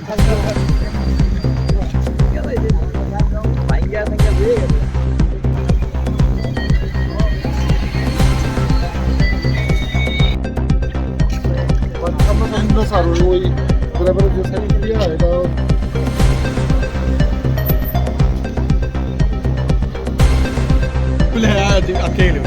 Sir ওই ড্রাইভারের যে সাইড দিয়া এটা আটকে গেল।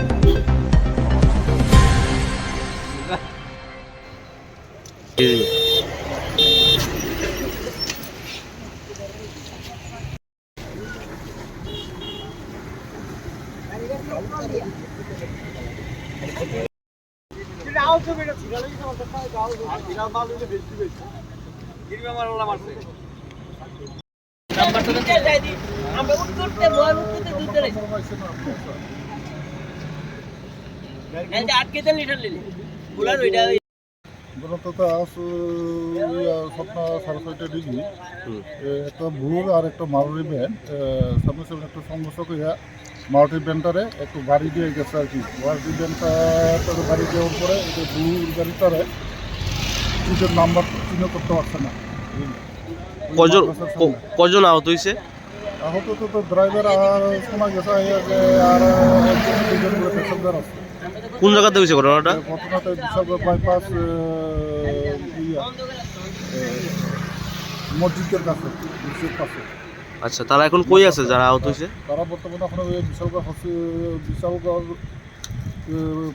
স্বপ্ন 6:30 ডিগ্রি একটা ভুল আর একটা মারুতি ব্যান্ড সামনে সামনে একটা সমস্যা করে মারুতি ব্যান্ডটারে একটু গাড়ি দিয়ে গেছে আর কি। মারুতি ব্যান্ডটা গাড়ি দেওয়ার পরে এটা ভুল গাড়িটারে সিটের নাম্বার চিহ্ন করতে পারছে না। কজন আহত হয়েছে? আহত তো ড্রাইভার আর শোনা গেছে যে আর একজন দুজন করে প্যাসেঞ্জার আছে। কোন জায়গাতে হয়েছে ঘটনাটা? ঘটনাটা বিশালগড় বাইপাস মসজিদের কাছে পাশে। আচ্ছা, তারা এখন কই আছে যারা আহত হয়েছে? তারা বর্তমানে এখন বিশালগড়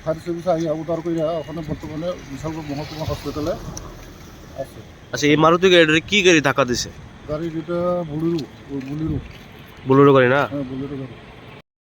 ফায়ার সার্ভিস আই উদ্ধার করে ওখানে বর্তমানে বিশালগড় মহকুমা হসপিটালে আছে। আচ্ছা, এই মারুতি গাড়িটা কি গাড়ি ধাক্কা দিছে? গাড়ি যেটা বুলেরো বোলেরো গাড়ি না? হ্যাঁ, বুলেরো গাড়ি।